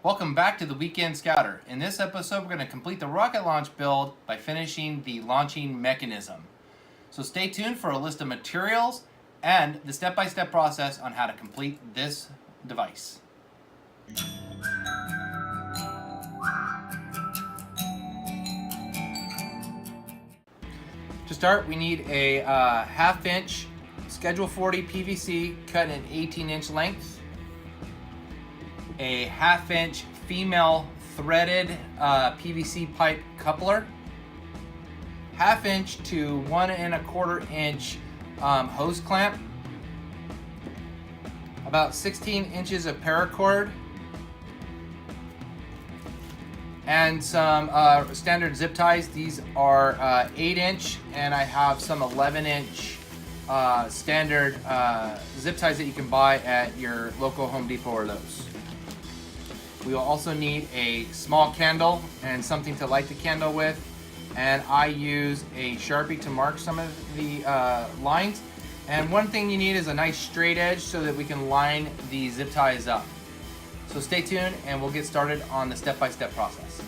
Welcome back to the Weekend Scouter. In this episode, we're going to complete the rocket launch build by finishing the launching mechanism. So stay tuned for a list of materials and the step-by-step process on how to complete this device. To start, we need a half-inch Schedule 40 PVC cut in 18-inch length, a half-inch female threaded PVC pipe coupler, half-inch to 1 1/4-inch hose clamp, about 16 inches of paracord, and some standard zip ties. These are 8-inch, and I have some 11-inch standard zip ties that you can buy at your local Home Depot or Lowe's. We will also need a small candle and something to light the candle with, and I use a Sharpie to mark some of the lines. And one thing you need is a nice straight edge so that we can line the zip ties up. So stay tuned and we'll get started on the step-by-step process.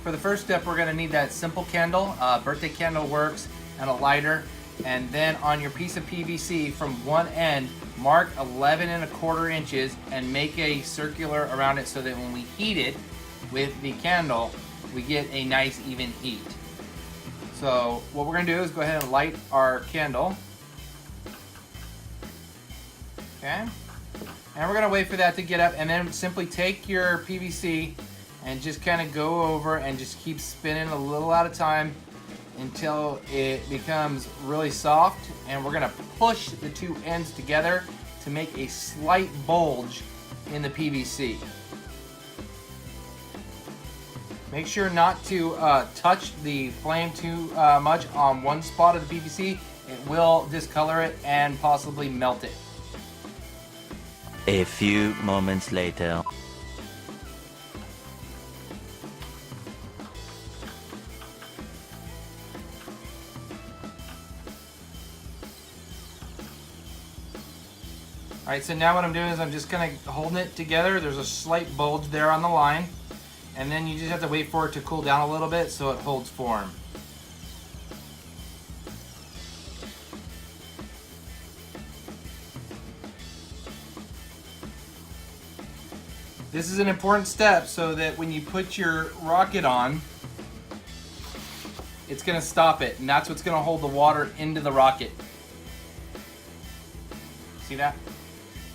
For the first step, we're going to need that simple candle. Birthday candle works, and a lighter. And then on your piece of PVC, from one end, mark 11 1/4 inches and make a circular around it so that when we heat it with the candle, we get a nice even heat. So what we're going to do is go ahead and light our candle. Okay. And we're going to wait for that to get up, and then simply take your PVC and just kind of go over and just keep spinning a little at a time until it becomes really soft. And we're going to push the two ends together to make a slight bulge in the PVC. Make sure not to touch the flame too much on one spot of the PVC. It will discolor it and possibly melt it. A few moments later. Alright, so now what I'm doing is I'm just kind of holding it together. There's a slight bulge there on the line. And then you just have to wait for it to cool down a little bit so it holds form. This is an important step so that when you put your rocket on, it's going to stop it. And that's what's going to hold the water into the rocket. See that?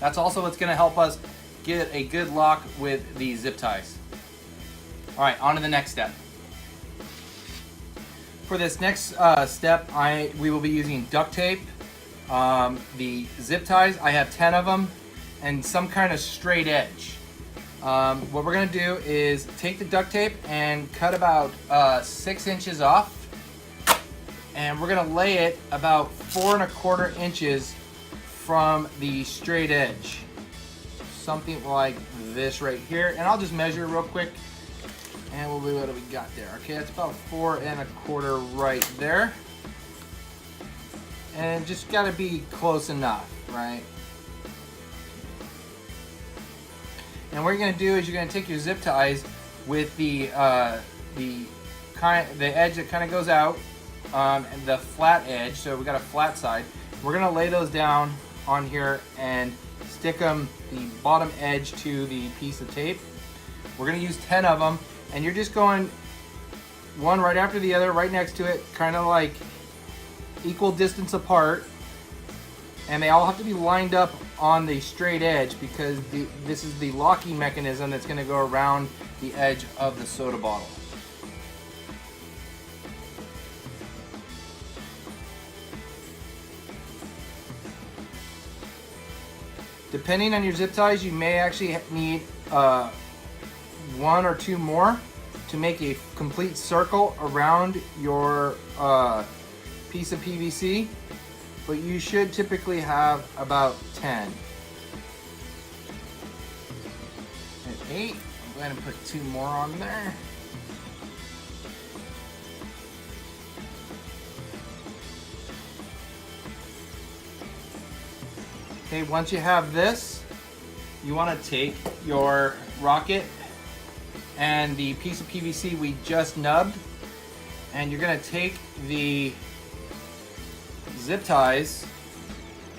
That's also what's going to help us get a good lock with the zip ties. Alright, on to the next step. For this next step, we will be using duct tape, the zip ties. I have 10 of them, and some kind of straight edge. What we're going to do is take the duct tape and cut about 6 inches off, and we're going to lay it about 4 1/4 inches from the straight edge. Something like this right here. And I'll just measure real quick, and we'll see what we got there. Okay, that's about 4 1/4 right there. And just gotta be close enough, right? And what you're gonna do is you're gonna take your zip ties with the edge that kind of goes out, and the flat edge. So we got a flat side. We're gonna lay those down on here and stick them the bottom edge to the piece of tape. We're gonna use 10 of them, and you're just going one right after the other, right next to it, kind of like equal distance apart, and they all have to be lined up on the straight edge because this is the locking mechanism that's gonna go around the edge of the soda bottle. Depending on your zip ties, you may actually need 1 or 2 more to make a complete circle around your piece of PVC, but you should typically have about 10. And 8, I'm going to put 2 more on there. Okay, once you have this, you want to take your rocket and the piece of PVC we just nubbed, and you're going to take the zip ties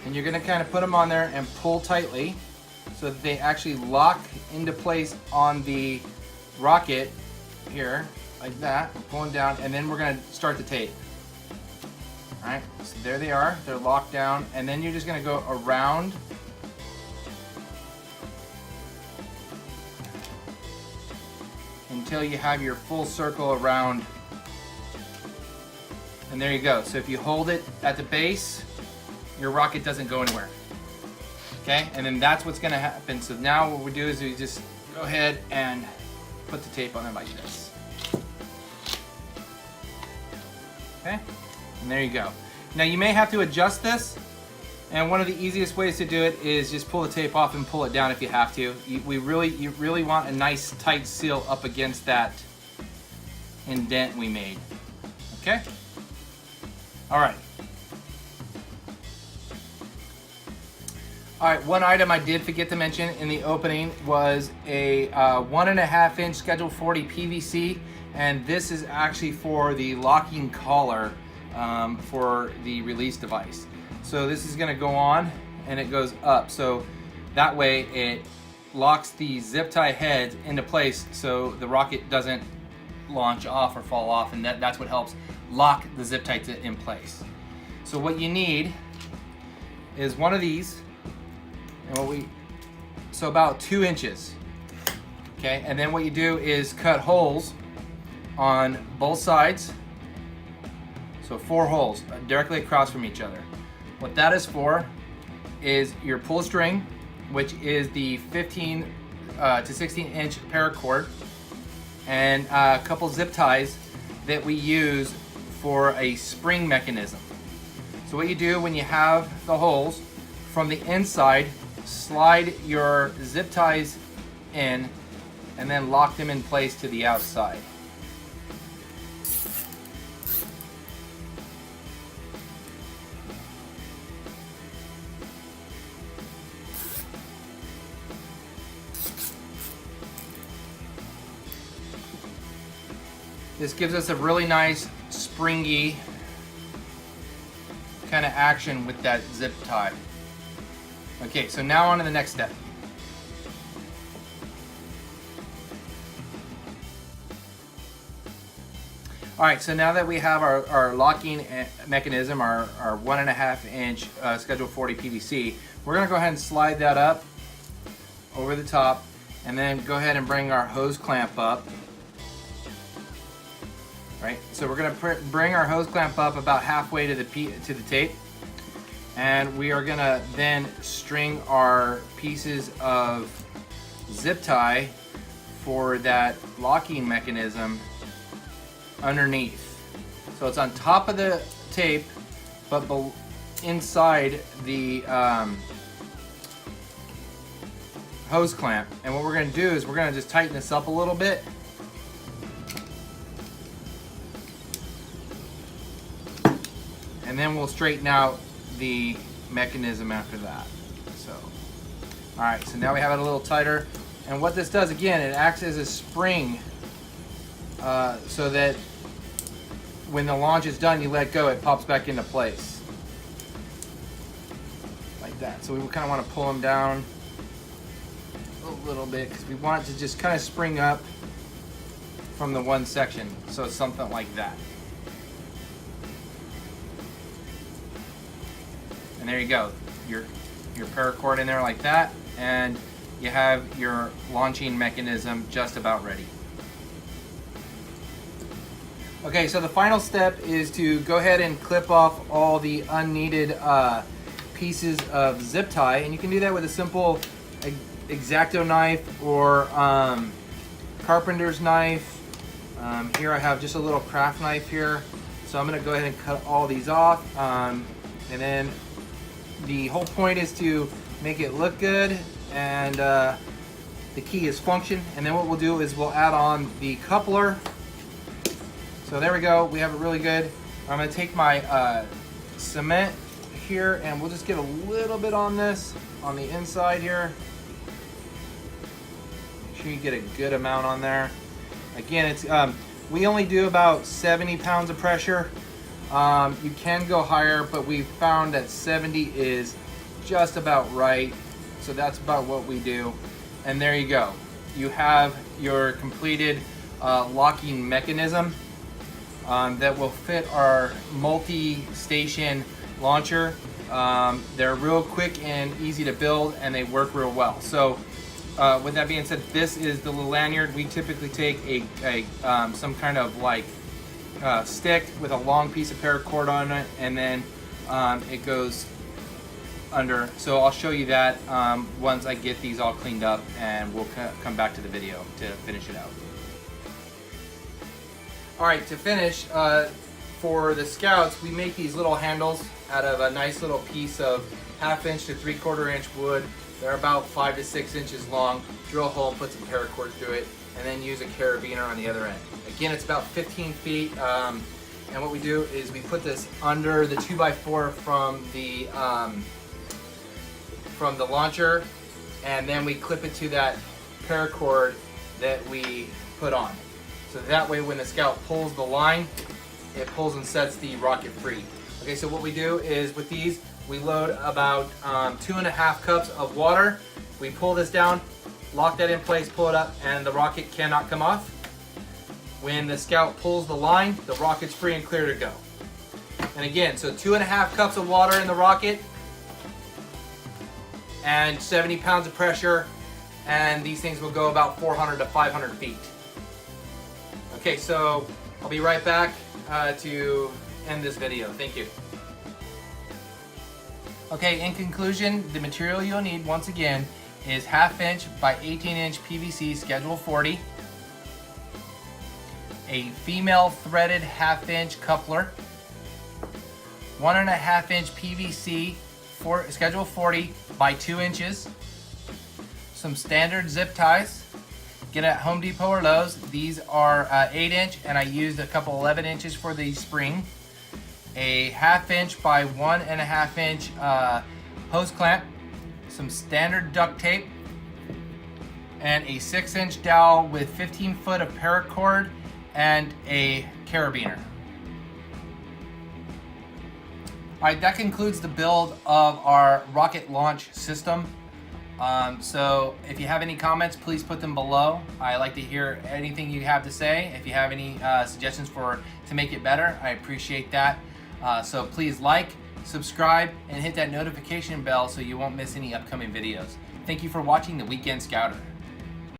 and you're going to kind of put them on there and pull tightly so that they actually lock into place on the rocket here, like that, pulling down, and then we're going to start the tape. All right, so there they are, they're locked down, and then you're just going to go around until you have your full circle around, and there you go. So if you hold it at the base, your rocket doesn't go anywhere. Okay, and then that's what's going to happen. So now what we do is we just go ahead and put the tape on there like this. Okay, and there you go. Now you may have to adjust this, and one of the easiest ways to do it is just pull the tape off and pull it down if you have to. You really want a nice tight seal up against that indent we made. Okay? All right. All right, one item I did forget to mention in the opening was a 1.5 inch Schedule 40 PVC, and this is actually for the locking collar for the release device. So this is gonna go on and it goes up. So that way it locks the zip tie heads into place so the rocket doesn't launch off or fall off, and that's what helps lock the zip tie in place. So what you need is one of these, and so about 2 inches. Okay, and then what you do is cut holes on both sides. So 4 holes directly across from each other. What that is for is your pull string, which is the 15 to 16 inch paracord, and a couple zip ties that we use for a spring mechanism. So what you do when you have the holes, from the inside, slide your zip ties in and then lock them in place to the outside. This gives us a really nice springy kind of action with that zip tie. Okay, so now on to the next step. All right, so now that we have our locking mechanism, our 1.5 inch Schedule 40 PVC, we're gonna go ahead and slide that up over the top, and then go ahead and bring our hose clamp up. Right, so we're gonna bring our hose clamp up about halfway to the tape, and we are gonna then string our pieces of zip tie for that locking mechanism underneath. So it's on top of the tape, but inside the hose clamp. And what we're gonna do is we're gonna just tighten this up a little bit. And then we'll straighten out the mechanism after that. So, all right, so now we have it a little tighter. And what this does, again, it acts as a spring so that when the launch is done, you let go, it pops back into place. Like that. So we kind of want to pull them down a little bit because we want it to just kind of spring up from the one section. So it's something like that. And there you go, your paracord in there like that, and you have your launching mechanism just about ready. Okay, so the final step is to go ahead and clip off all the unneeded pieces of zip tie, and you can do that with a simple X-Acto knife or carpenter's knife. Here I have just a little craft knife here, so I'm going to go ahead and cut all these off, and then the whole point is to make it look good, and the key is function. And then what we'll do is we'll add on the coupler. So there we go, we have it really good. I'm gonna take my cement here, and we'll just get a little bit on this, on the inside here. sure you get a good amount on there. Again, it's we only do about 70 pounds of pressure. You can go higher, but we found that 70 is just about right. So that's about what we do. And there you go. You have your completed locking mechanism that will fit our multi-station launcher. They're real quick and easy to build, and they work real well. So with that being said, this is the little lanyard. We typically take a some kind of like stick with a long piece of paracord on it, and then it goes under. So I'll show you that once I get these all cleaned up, and we'll come back to the video to finish it out. All right, to finish, for the Scouts, we make these little handles out of a nice little piece of 1/2 inch to 3/4 inch wood. They're about 5 to 6 inches long. Drill a hole, put some paracord through it, and then use a carabiner on the other end. Again, it's about 15 feet, and what we do is we put this under the 2x4 from the launcher, and then we clip it to that paracord that we put on. So that way when the Scout pulls the line, it pulls and sets the rocket free. Okay, so what we do is with these, we load about 2.5 cups of water. We pull this down, lock that in place, pull it up, and the rocket cannot come off. When the Scout pulls the line, the rocket's free and clear to go. And again, so 2.5 cups of water in the rocket, and 70 pounds of pressure, and these things will go about 400 to 500 feet. Okay, so I'll be right back to end this video. Thank you. Okay, in conclusion, the material you'll need once again is 1/2 inch by 18 inch PVC Schedule 40, a female threaded 1/2 inch coupler, 1.5 inch PVC for Schedule 40 by 2 inches, some standard zip ties. Get at Home Depot or Lowe's. These are 8 inch, and I used a couple 11 inches for the spring. A 1/2 inch by 1.5 inch hose clamp, some standard duct tape, and a 6 inch dowel with 15 foot of paracord and a carabiner. All right, that concludes the build of our rocket launch system. So if you have any comments, please put them below. I like to hear anything you have to say. If you have any suggestions to make it better, I appreciate that. So please like, subscribe, and hit that notification bell so you won't miss any upcoming videos. Thank you for watching the Weekend Scouter.